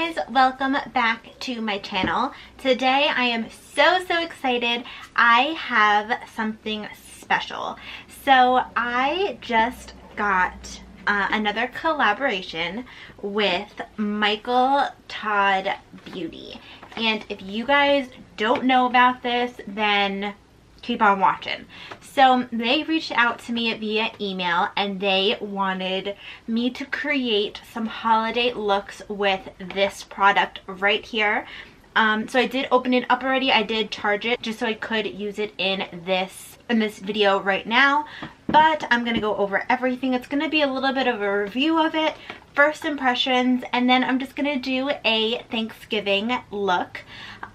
guys, welcome back to my channel. Today I am so excited. I have something special. So I just got another collaboration with Michael Todd Beauty, and if you guys don't know about this, then keep on watching. So they reached out to me via email and they wanted me to create some holiday looks with this product right here. So I did open it up already. I did charge it just so I could use it in this video right now, but I'm gonna go over everything. It's gonna be a little bit of a review of it, first impressions, and then I'm just gonna do a Thanksgiving look.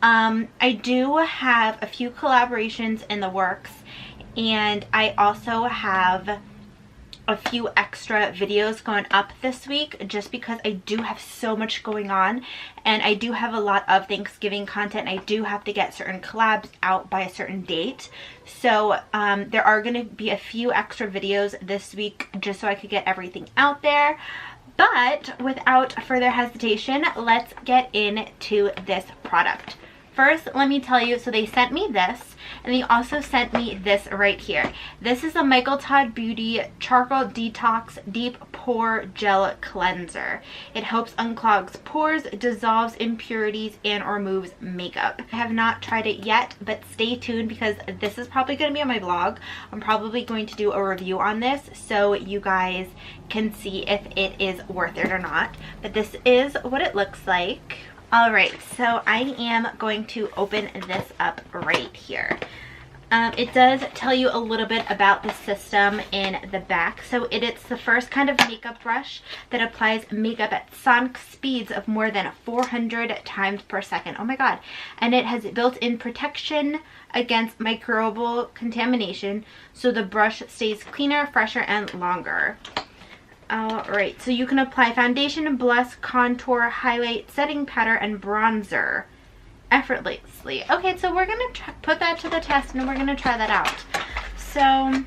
I do have a few collaborations in the works, and I also have a few extra videos going up this week just because I do have so much going on, and I do have a lot of Thanksgiving content. I do have to get certain collabs out by a certain date, so there are going to be a few extra videos this week just so I could get everything out there. But without further hesitation, let's get into this product. First, let me tell you, so they sent me this, and they also sent me this right here. This is a Michael Todd Beauty Charcoal Detox Deep Pore Gel Cleanser. It helps unclogs pores, dissolves impurities, and removes makeup. I have not tried it yet, but stay tuned because this is probably going to be on my blog. I'm probably going to do a review on this so you guys can see if it is worth it or not. But this is what it looks like. Alright, so I am going to open this up right here. It does tell you a little bit about the system in the back. So it's the first kind of makeup brush that applies makeup at sonic speeds of more than 400 times per second. Oh my god. And it has built-in protection against microbial contamination, so the brush stays cleaner, fresher, and longer. Alright, so you can apply foundation, blush, contour, highlight, setting powder, and bronzer effortlessly. Okay, so we're going to put that to the test and we're going to try that out. So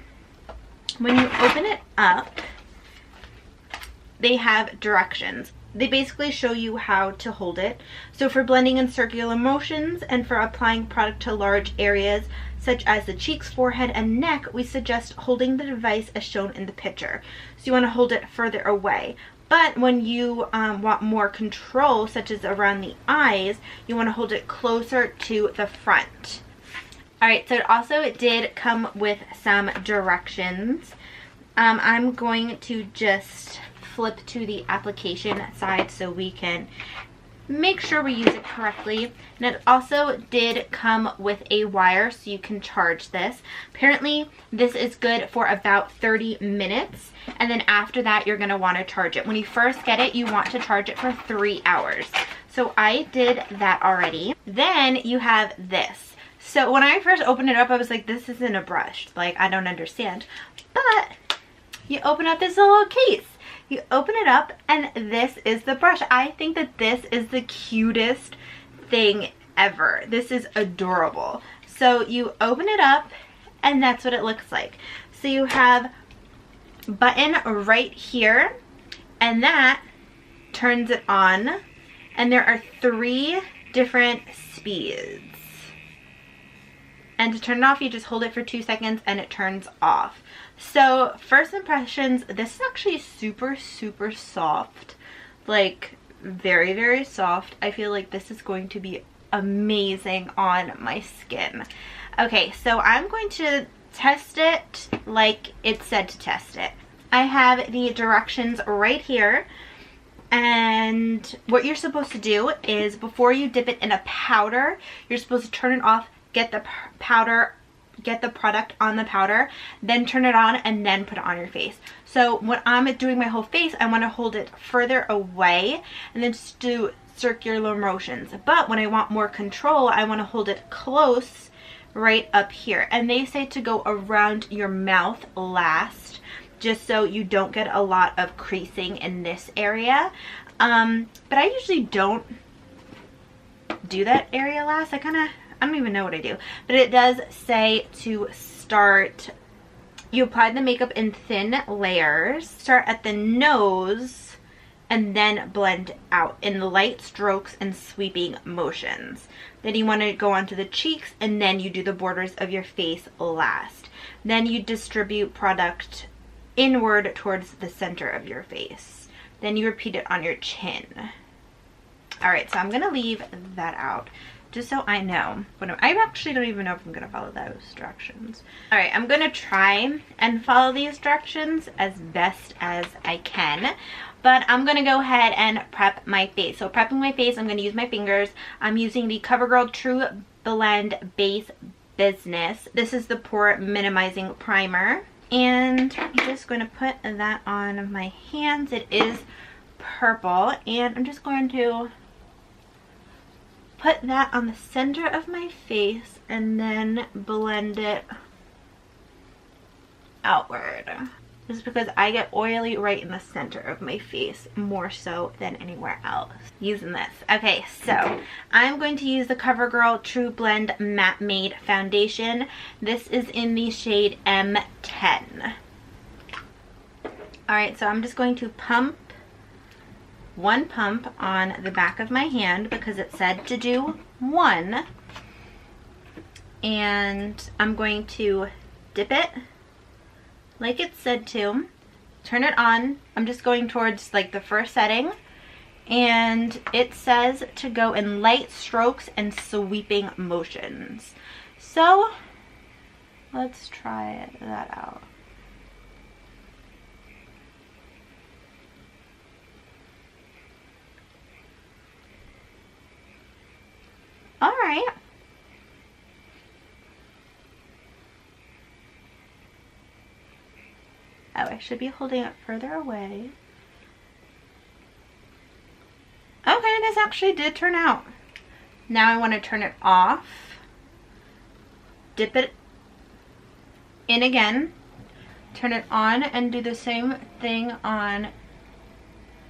when you open it up, they have directions. They basically show you how to hold it. So for blending in circular motions and for applying product to large areas such as the cheeks, forehead, and neck, we suggest holding the device as shown in the picture. So you want to hold it further away. But when you want more control, such as around the eyes, you want to hold it closer to the front. Alright, so it did come with some directions. I'm going to just flip to the application side so we can make sure we use it correctly. And it also did come with a wire so you can charge this. Apparently this is good for about 30 minutes, and then after that you're going to want to charge it. When you first get it, you want to charge it for 3 hours. So I did that already. Then you have this. So when I first opened it up, I was like, this isn't a brush, like I don't understand. But you open up this little case. You open it up and this is the brush. I think that this is the cutest thing ever. This is adorable. So you open it up and that's what it looks like. So you have a button right here and that turns it on, and there are 3 different speeds. And to turn it off, you just hold it for 2 seconds and it turns off. So first impressions, this is actually super soft, like very soft. I feel like this is going to be amazing on my skin. Okay, so I'm going to test it like it said to test it. I have the directions right here, and what you're supposed to do is before you dip it in a powder, you're supposed to turn it off, get the powder, get the product on the powder, then turn it on, and then put it on your face. So when I'm doing my whole face, I want to hold it further away and then just do circular motions. But when I want more control, I want to hold it close right up here. And they say to go around your mouth last, just so you don't get a lot of creasing in this area. But I usually don't do that area last. I don't even know what I do, but it does say to start, you apply the makeup in thin layers, start at the nose and then blend out in light strokes and sweeping motions. Then you want to go onto the cheeks, and then you do the borders of your face last. Then you distribute product inward towards the center of your face. Then you repeat it on your chin. Alright, so I'm going to leave that out just so I know. I actually don't even know if I'm going to follow those directions. Alright, I'm going to try and follow these directions as best as I can. But I'm going to go ahead and prep my face. So prepping my face, I'm going to use my fingers. I'm using the CoverGirl True Blend Base Business. This is the Pore Minimizing Primer. And I'm just going to put that on my hands. It is purple. And I'm just going to put that on the center of my face and then blend it outward. This is because I get oily right in the center of my face more so than anywhere else using this. Okay, so I'm going to use the CoverGirl True Blend Matte Made Foundation. This is in the shade M10. Alright, so I'm just going to pump one pump on the back of my hand because it said to do one. And I'm going to dip it like it said to, turn it on. I'm just going towards like the first setting, and it says to go in light strokes and sweeping motions. So let's try that out. All right. Oh, I should be holding it further away. Okay, this actually did turn out. Now I want to turn it off. Dip it in again. Turn it on and do the same thing on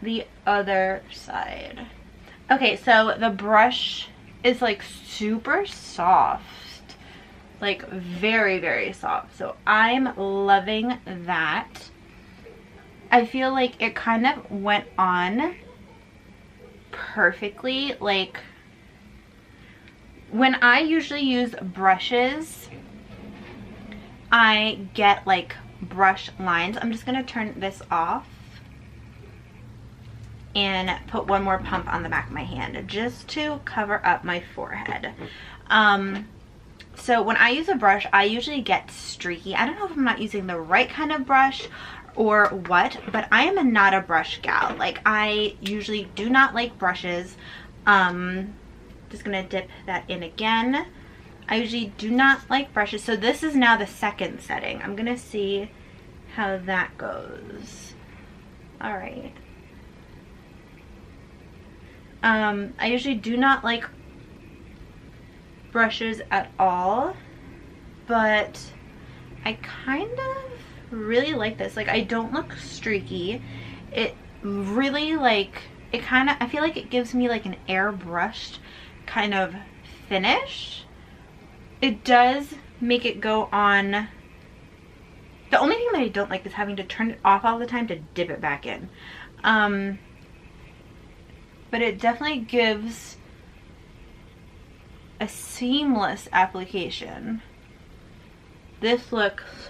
the other side. Okay, so the brush is like super soft. Like very, very soft. So I'm loving that. I feel like it kind of went on perfectly. Like when I usually use brushes, I get like brush lines. I'm just gonna turn this off and put one more pump on the back of my hand just to cover up my forehead. So when I use a brush, I usually get streaky. I don't know if I'm not using the right kind of brush or what, but I am not a brush gal. Like, I usually do not like brushes. Just gonna dip that in again. I usually do not like brushes. So this is now the second setting. I'm gonna see how that goes. All right. I usually do not like brushes at all, but I kind of really like this. Like, I don't look streaky. It really, like, it kind of, I feel like it gives me like an airbrushed kind of finish. It does make it go on. The only thing that I don't like is having to turn it off all the time to dip it back in. But it definitely gives a seamless application. This looks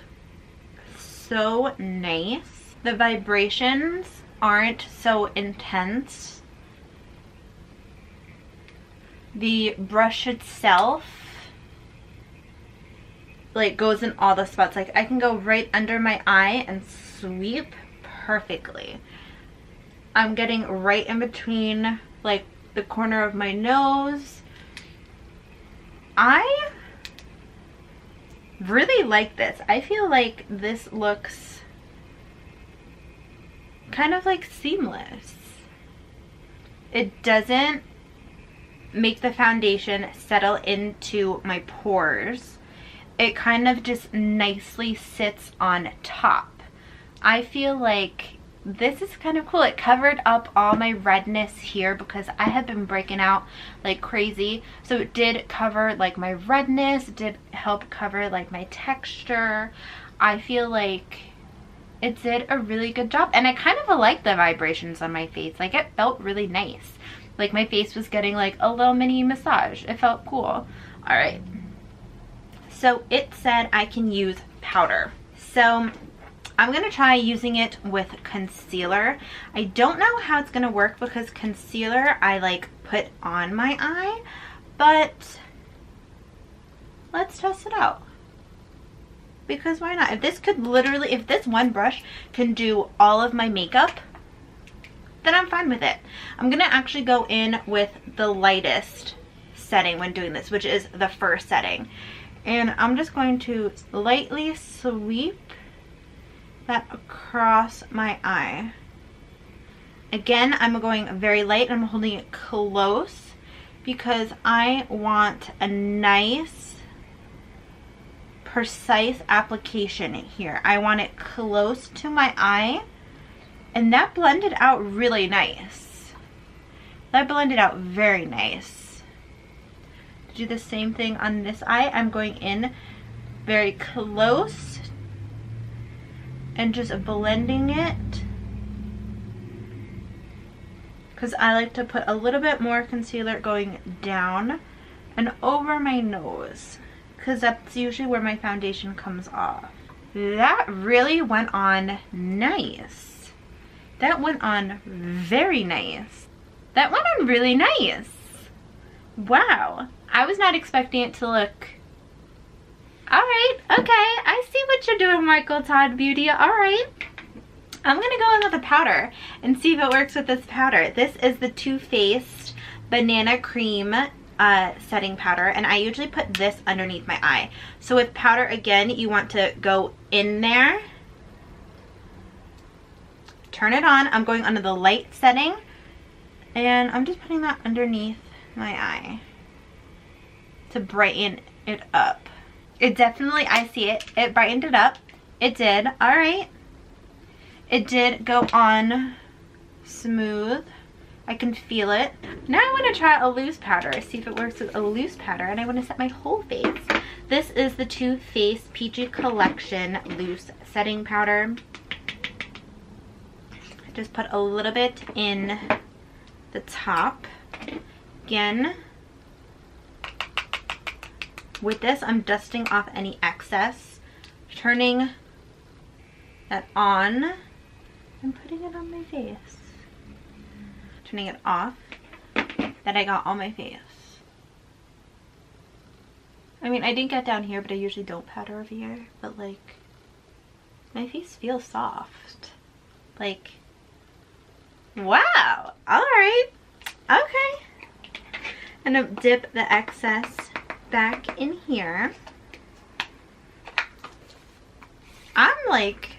so nice. The vibrations aren't so intense. The brush itself like goes in all the spots. Like, I can go right under my eye and sweep perfectly. I'm getting right in between like the corner of my nose. I really like this. I feel like this looks kind of like seamless. It doesn't make the foundation settle into my pores. It kind of just nicely sits on top. I feel like this is kind of cool. It covered up all my redness here because I have been breaking out like crazy. So it did cover like my redness. It did help cover like my texture. I feel like it did a really good job. And I kind of like the vibrations on my face. Like, it felt really nice. Like, my face was getting like a little mini massage. It felt cool. All right. So it said I can use powder. So I'm going to try using it with concealer. I don't know how it's going to work because concealer I like put on my eye, but let's test it out. Because why not? If this could literally, if this one brush can do all of my makeup, then I'm fine with it. I'm going to actually go in with the lightest setting when doing this, which is the first setting. And I'm just going to lightly sweep that across my eye. Again, I'm going very light. I'm holding it close because I want a nice, precise application here. I want it close to my eye, and that blended out really nice. That blended out very nice. To do the same thing on this eye, I'm going in very close and just blending it, because I like to put a little bit more concealer going down and over my nose, because that's usually where my foundation comes off. That really went on nice. That went on very nice. That went on really nice. Wow. I was not expecting it to look... Alright, okay. I see what you're doing, Michael Todd Beauty. Alright. I'm going to go in with a powder and see if it works with this powder. This is the Too Faced Banana Cream setting powder, and I usually put this underneath my eye. So with powder, again, you want to go in there, turn it on. I'm going under the light setting, and I'm just putting that underneath my eye to brighten it up. It definitely, I see it, it brightened it up. It did. All right, it did go on smooth. I can feel it. Now I want to try a loose powder, see if it works with a loose powder, and I want to set my whole face. This is the Too Faced Peachy Collection Loose Setting Powder. I just put a little bit in the top. Again, with this, I'm dusting off any excess, turning that on, and putting it on my face. Turning it off, that I got on my face. I mean, I didn't get down here, but I usually don't powder over here, but like, my face feels soft. Like, wow, alright, okay. I'm gonna dip the excess back in here. I'm like,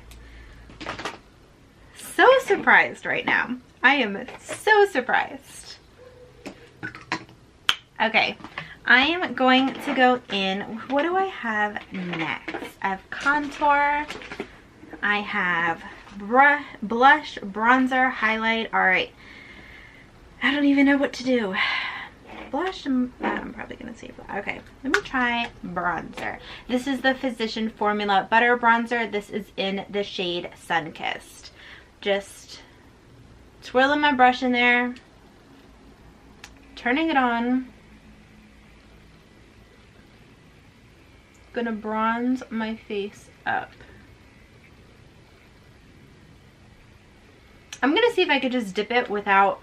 so surprised right now. I am so surprised. Okay, I am going to go in. What do I have next? I have contour. I have blush, bronzer, highlight. All right. I don't even know what to do. Blush, I'm probably going to save that. Okay, let me try bronzer. This is the Physician Formula Butter Bronzer. This is in the shade Sunkissed. Just swirling my brush in there, turning it on. Gonna bronze my face up. I'm gonna see if I could just dip it without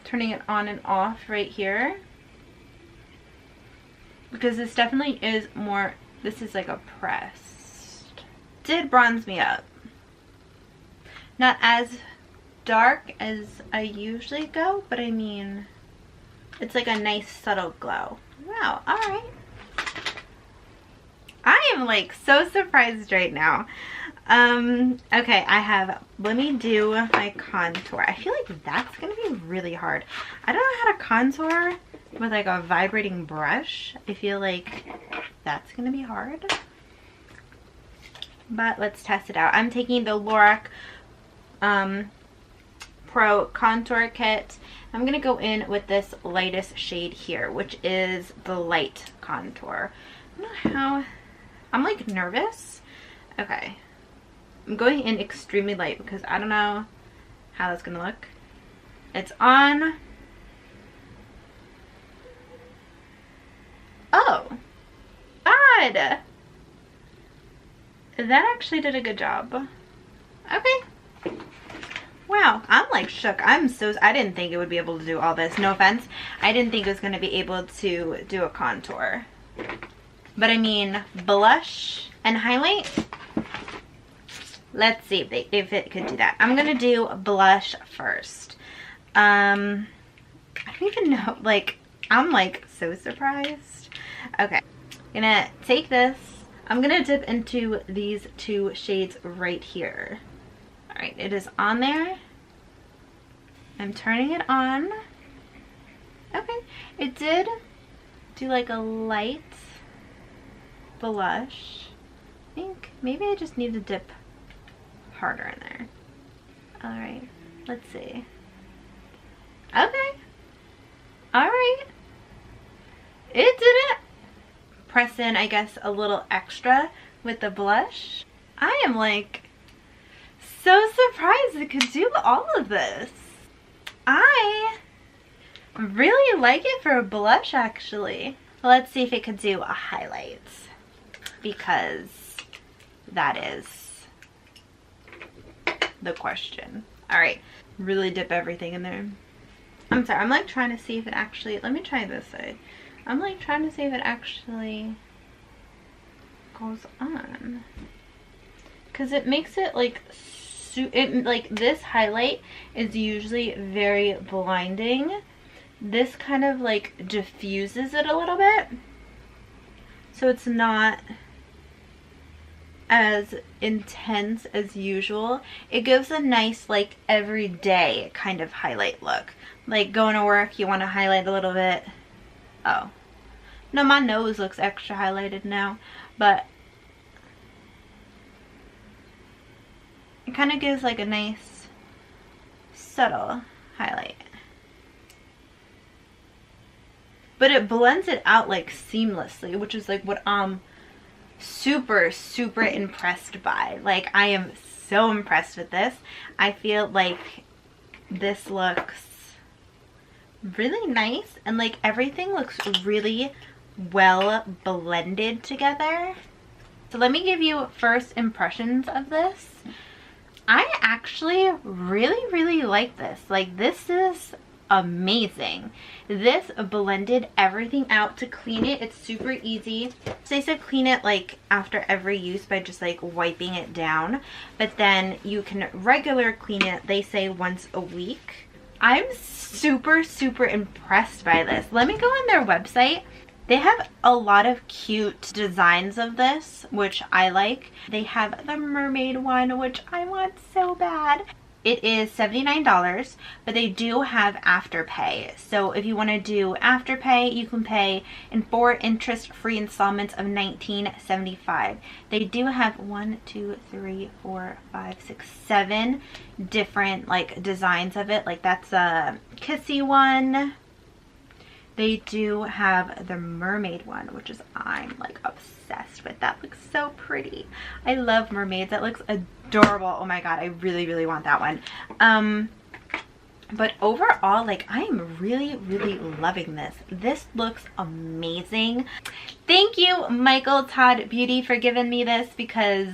turning it on and off right here, because this definitely is more, this is like a pressed. Did bronze me up. Not as dark as I usually go, but I mean, it's like a nice subtle glow. Wow, alright. I am like so surprised right now. Okay, let me do my contour. I feel like that's gonna be really hard. I don't know how to contour with like a vibrating brush. I feel like that's gonna be hard. But let's test it out. I'm taking the Lorac Pro Contour Kit. I'm gonna go in with this lightest shade here, which is the light contour. I don't know how, I'm like nervous. Okay. I'm going in extremely light because I don't know how that's gonna look. It's on. Oh, odd. That actually did a good job. Okay. Wow, I'm like shook. I didn't think it would be able to do all this. No offense. I didn't think it was going to be able to do a contour. But I mean, blush and highlight. Let's see if it could do that. I'm going to do blush first. I don't even know. Like, I'm like so surprised. Okay. I'm going to take this. I'm going to dip into these two shades right here. Alright, it is on there. I'm turning it on. Okay, it did do like a light blush. I think maybe I just need to dip harder in there. Alright, let's see. Okay. Alright. It did it. Press in, I guess, a little extra with the blush. I am like so surprised it could do all of this. I really like it for a blush, actually. Let's see if it could do a highlight, because that is the question. All right, really dip everything in there. I'm sorry, I'm like trying to see if it actually, let me try this side. I'm like trying to see if it actually goes on, because it makes it like like this highlight is usually very blinding. This kind of like diffuses it a little bit, so it's not as intense as usual. It gives a nice like everyday kind of highlight look. Like going to work, you want to highlight a little bit. Oh no, my nose looks extra highlighted now, but it kind of gives like a nice subtle highlight, but it blends it out like seamlessly, which is like what I'm super impressed by. Like, I am so impressed with this. I feel like this looks really nice, and like everything looks really well blended together. So let me give you first impressions of this. I actually really like this. Like, this is amazing. This blended everything out. To clean it, it's super easy. So they said clean it like after every use by just like wiping it down, but then you can regular clean it, they say, once a week. I'm super impressed by this. Let me go on their website. They have a lot of cute designs of this, which I like. They have the mermaid one, which I want so bad. It is $79, but they do have Afterpay. So if you want to do Afterpay, you can pay in 4 interest-free installments of $19.75. They do have 7 different like designs of it. Like, that's a kissy one. They do have the mermaid one, which is, I'm like obsessed with. That looks so pretty. I love mermaids. That looks adorable. Oh my god, I really want that one. But overall, like, I am really loving this. This looks amazing. Thank you, Michael Todd Beauty, for giving me this, because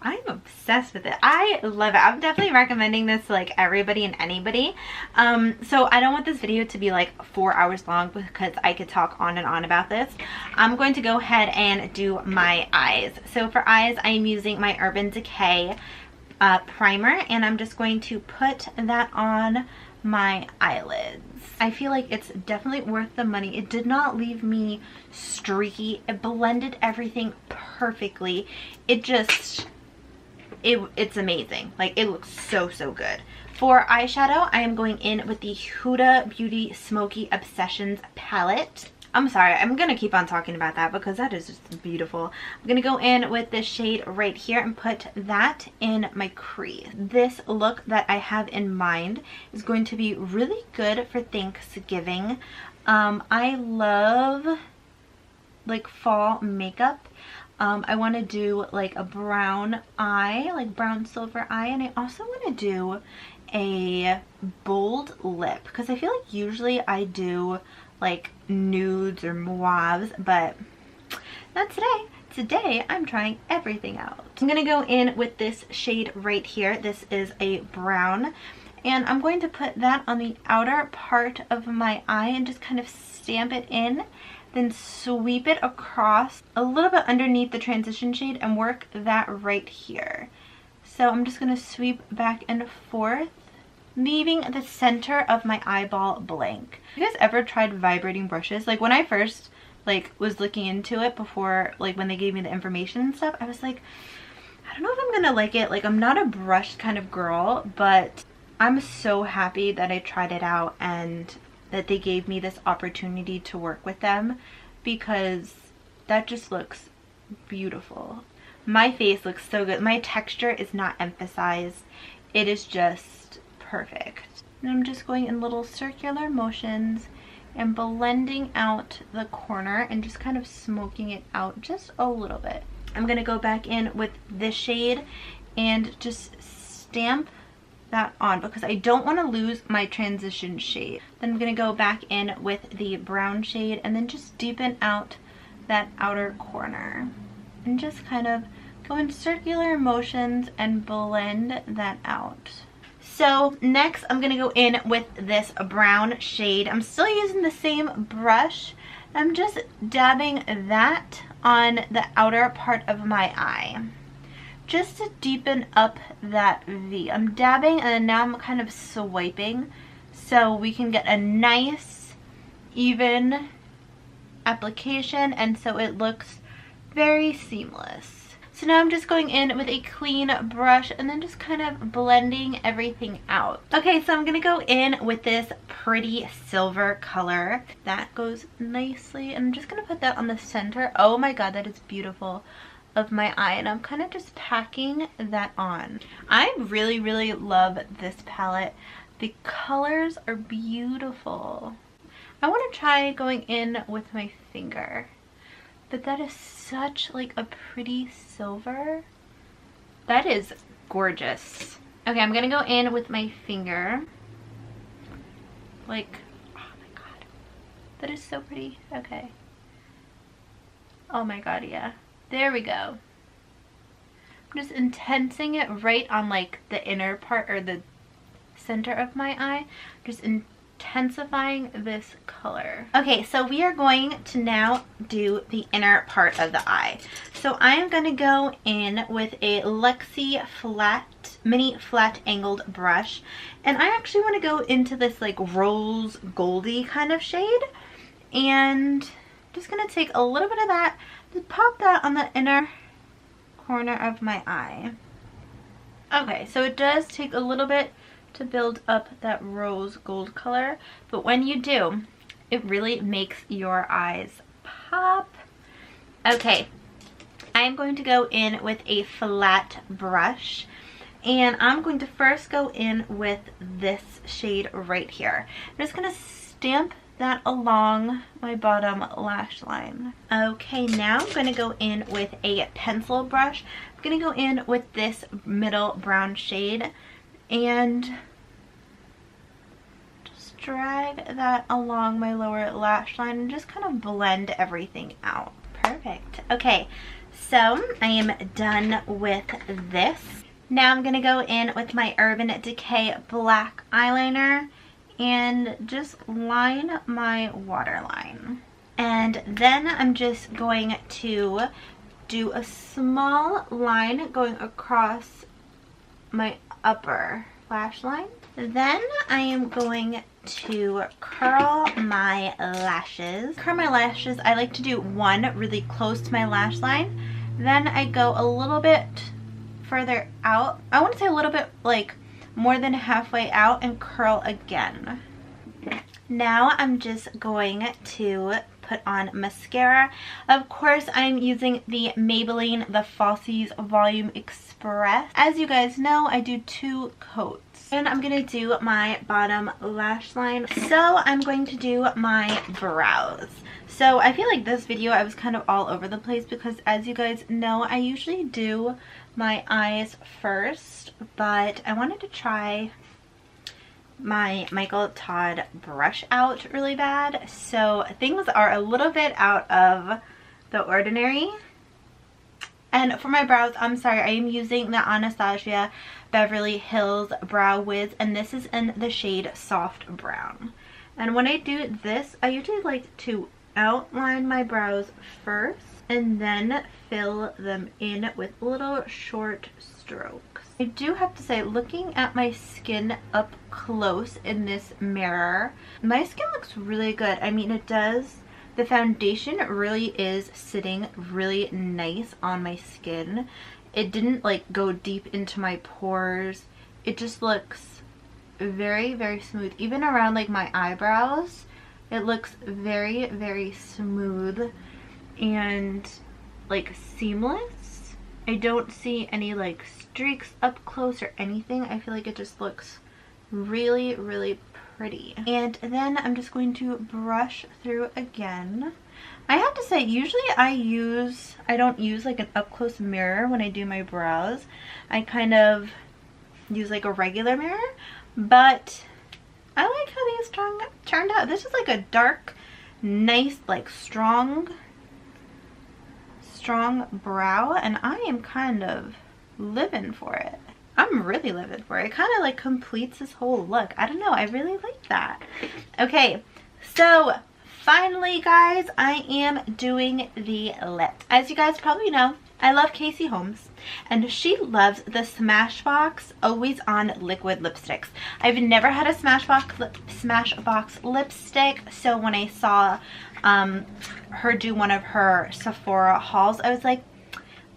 I'm obsessed with it. I love it. I'm definitely recommending this to like everybody and anybody. So I don't want this video to be like 4 hours long, because I could talk on and on about this. I'm going to go ahead and do my eyes. So for eyes, I am using my Urban Decay primer, and I'm just going to put that on my eyelids. I feel like it's definitely worth the money. It did not leave me streaky. It blended everything perfectly. It just, it's amazing. Like, it looks so good. For eyeshadow, I am going in with the Huda Beauty Smoky Obsessions palette. I'm sorry, I'm gonna keep on talking about that because that is just beautiful. I'm gonna go in with this shade right here and put that in my crease. This look that I have in mind is going to be really good for Thanksgiving. I love like fall makeup. I want to do like a brown eye, like brown silver eye, and I also want to do a bold lip because I feel like usually I do like nudes or mauves, but not today. Today I'm trying everything out. I'm gonna go in with this shade right here. This is a brown, and I'm going to put that on the outer part of my eye and just kind of stamp it in, then sweep it across a little bit underneath the transition shade and work that right here. So I'm just gonna sweep back and forth, leaving the center of my eyeball blank. Have you guys ever tried vibrating brushes? Like when I first was looking into it before, like when they gave me the information and stuff, I was like, I don't know if I'm gonna like it. Like I'm not a brush kind of girl, but I'm so happy that I tried it out and that they gave me this opportunity to work with them, because that just looks beautiful. My face looks so good. My texture is not emphasized. It is just perfect. And I'm just going in little circular motions and blending out the corner and just kind of smoking it out just a little bit. I'm gonna go back in with this shade and just stamp that on because I don't want to lose my transition shade. Then I'm gonna go back in with the brown shade and then just deepen out that outer corner and just kind of go in circular motions and blend that out. So next I'm gonna go in with this brown shade. I'm still using the same brush. I'm just dabbing that on the outer part of my eye, just to deepen up that V. I'm dabbing and then now I'm kind of swiping so we can get a nice even application and so it looks very seamless. So now I'm just going in with a clean brush and then just kind of blending everything out. Okay, so I'm gonna go in with this pretty silver color. That goes nicely, and I'm just gonna put that on the center. Oh my god, that is beautiful, of my eye, and I'm kind of just packing that on. I really, really love this palette. The colors are beautiful. I want to try going in with my finger, but that is such like a pretty silver. That is gorgeous. Okay, I'm gonna go in with my finger. Like, oh my god, that is so pretty. Okay. Oh my god, yeah. There we go. I'm just intensing it right on like the inner part or the center of my eye. Just intensifying this color. Okay, so we are going to now do the inner part of the eye. So I am going to go in with a Luxie mini flat angled brush, and I actually want to go into this like rose goldy kind of shade, and just going to take a little bit of that, just pop that on the inner corner of my eye. Okay, so it does take a little bit to build up that rose gold color, but when you do, it really makes your eyes pop. Okay, I'm going to go in with a flat brush, and I'm going to first go in with this shade right here. I'm just going to stamp that along my bottom lash line. Okay, now I'm going to go in with a pencil brush. I'm going to go in with this middle brown shade and just drag that along my lower lash line and just kind of blend everything out. Perfect. Okay, so I am done with this. Now I'm going to go in with my Urban Decay black eyeliner and just line my waterline. And then I'm just going to do a small line going across my upper lash line. Then I am going to curl my lashes. Curl my lashes, I like to do one really close to my lash line. Then I go a little bit further out. I want to say a little bit like more than halfway out and curl again. Now I'm just going to put on mascara. Of course, I'm using the Maybelline The Falsies Volume Express. As you guys know, I do 2 coats. And I'm gonna do my bottom lash line. So I'm going to do my brows. So I feel like this video I was kind of all over the place because, as you guys know, I usually do my eyes first, but I wanted to try my Michael Todd brush out really bad. So things are a little bit out of the ordinary. And for my brows, I'm sorry, I am using the Anastasia Beverly Hills Brow Wiz, and this is in the shade Soft Brown. And when I do this, I usually like to outline my brows first and then fill them in with little short strokes. I do have to say, looking at my skin up close in this mirror, my skin looks really good. I mean, it does. The foundation really is sitting really nice on my skin. It didn't like go deep into my pores. It just looks very, very smooth. Even around like my eyebrows, it looks very, very smooth and like seamless. I don't see any like streaks up close or anything. I feel like it just looks really, really pretty. And then I'm just going to brush through again. I have to say, usually I don't use like an up close mirror when I do my brows. I kind of use like a regular mirror, but I like how these turned out. This is like a dark, nice, like strong brow, and I am kind of living for it. I'm really living for it. It kind of like completes this whole look. I don't know, I really like that. Okay, so finally guys, I am doing the lips. As you guys probably know, I love Casey Holmes, and she loves the Smashbox Always On liquid lipsticks. I've never had a Smashbox lipstick, so when I saw her do one of her Sephora hauls, I was like,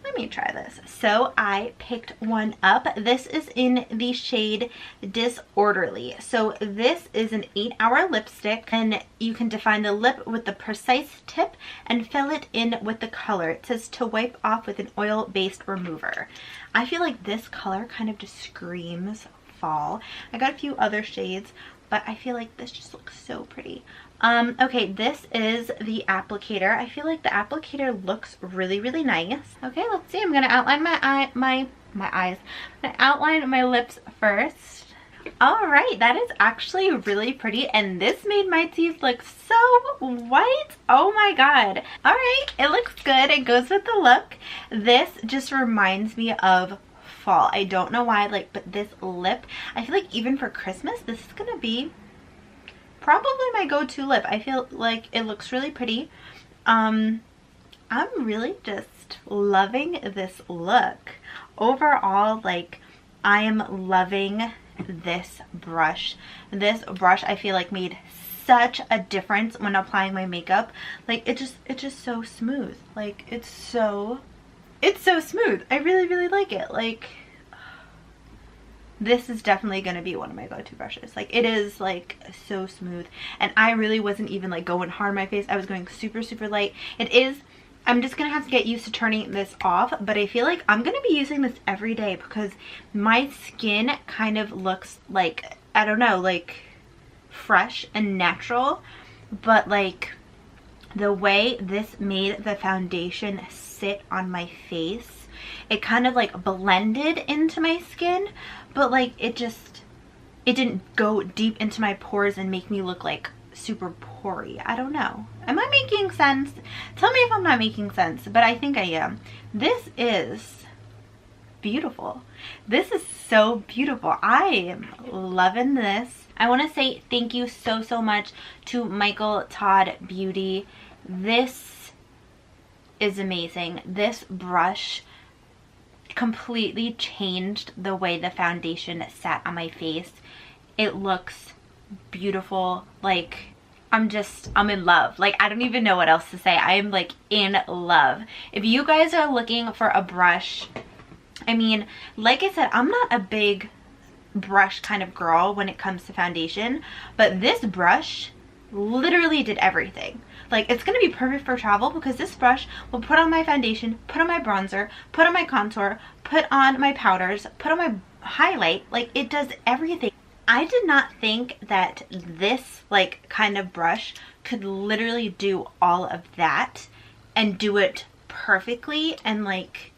let me try this. So I picked one up. This is in the shade Disorderly. So this is an 8-hour lipstick, and you can define the lip with the precise tip and fill it in with the color. It says to wipe off with an oil-based remover. I feel like this color kind of just screams fall. I got a few other shades, but I feel like this just looks so pretty. Okay, this is the applicator. I feel like the applicator looks really, really nice. Okay, let's see. I'm gonna outline my eyes. I'm gonna outline my lips first. All right, that is actually really pretty, and this made my teeth look so white. Oh my god. All right, it looks good. It goes with the look. This just reminds me of fall. I don't know why, like, but this lip, I feel like even for Christmas, this is gonna be probably my go-to lip. I feel like it looks really pretty. I'm really just loving this look. Overall, like, I am loving this brush. This brush I feel like made such a difference when applying my makeup. Like, it's just so smooth. Like, it's so smooth. I really, really like it. Like, this is definitely going to be one of my go-to brushes. Like, it is like so smooth, and I really wasn't even like going hard on my face. I was going super, super light. I'm just gonna have to get used to turning this off, but I feel like I'm gonna be using this every day because my skin kind of looks like, I don't know, like fresh and natural, but like the way this made the foundation sit on my face, it kind of like blended into my skin, but like it didn't go deep into my pores and make me look like super pory. I don't know. Am I making sense? Tell me if I'm not making sense, but I think I am. This is beautiful. This is so beautiful. I am loving this. I want to say thank you so, so much to Michael Todd Beauty. This is amazing. This brush completely changed the way the foundation sat on my face. It looks beautiful. Like, I'm in love. Like, I don't even know what else to say. I am like in love. If you guys are looking for a brush, I mean, like I said, I'm not a big brush kind of girl when it comes to foundation, but this brush literally did everything. Like, it's gonna be perfect for travel because this brush will put on my foundation, put on my bronzer, put on my contour, put on my powders, put on my highlight. Like, it does everything. I did not think that this like kind of brush could literally do all of that and do it perfectly and like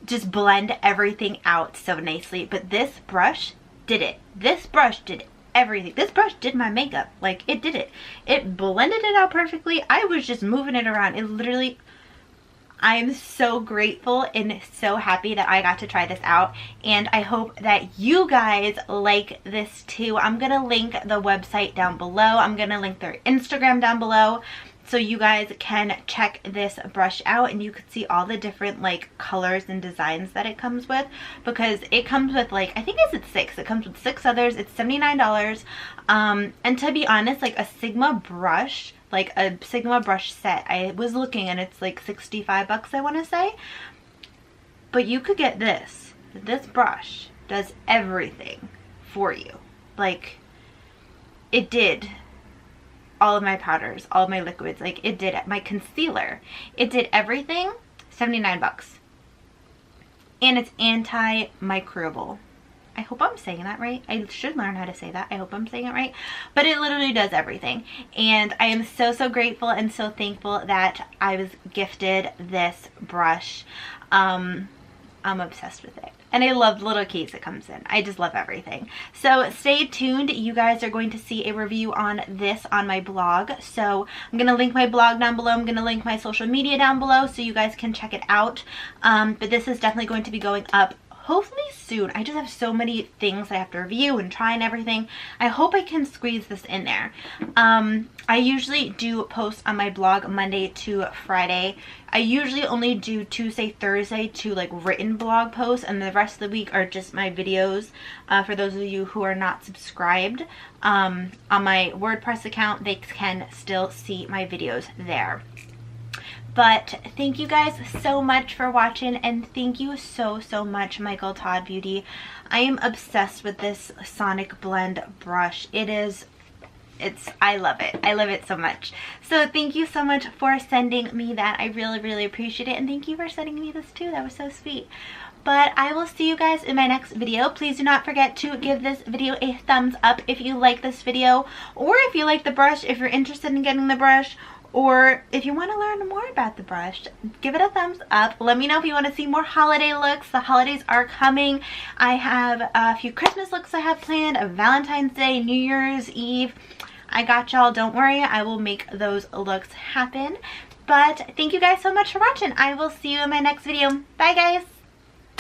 just blend everything out so nicely. But this brush did it. This brush did everything. This brush did my makeup. Like, it did it. It blended it out perfectly. I was just moving it around. It literally, I am so grateful and so happy that I got to try this out, and I hope that you guys like this too. I'm gonna link the website down below. I'm gonna link their Instagram down below so you guys can check this brush out and you can see all the different like colors and designs that it comes with, because it comes with like, I think it's 6. It comes with 6 others. It's $79. And to be honest, like a Sigma brush, like a Sigma brush set, I was looking and it's like 65 bucks, I want to say. But you could get this. This brush does everything for you. Like, it did all of my powders, all of my liquids, like it did my concealer. It did everything. 79 bucks. And it's antimicrobial. I hope I'm saying that right. I should learn how to say that. I hope I'm saying it right. But it literally does everything. And I am so, so grateful and so thankful that I was gifted this brush. I'm obsessed with it. And I love the little case it comes in. I just love everything. So stay tuned. You guys are going to see a review on this on my blog. So I'm going to link my blog down below. I'm going to link my social media down below so you guys can check it out. But this is definitely going to be going up hopefully soon. I just have so many things I have to review and try and everything. I hope I can squeeze this in there. I usually do post on my blog Monday to Friday. I usually only do Tuesday, Thursday to like written blog posts, and the rest of the week are just my videos. For those of you who are not subscribed on my WordPress account, they can still see my videos there. But thank you guys so much for watching, and thank you so, so much, Michael Todd Beauty. I am obsessed with this Sonic Blend brush. I love it. I love it so much. So thank you so much for sending me that. I really, really appreciate it. And thank you for sending me this too. That was so sweet. But I will see you guys in my next video. Please do not forget to give this video a thumbs up if you like this video, or if you like the brush, if you're interested in getting the brush, or if you want to learn more about the brush, give it a thumbs up. Let me know if you want to see more holiday looks. The holidays are coming. I have a few Christmas looks I have planned, a Valentine's Day, New Year's Eve. I got y'all. Don't worry. I will make those looks happen. But thank you guys so much for watching. I will see you in my next video. Bye, guys.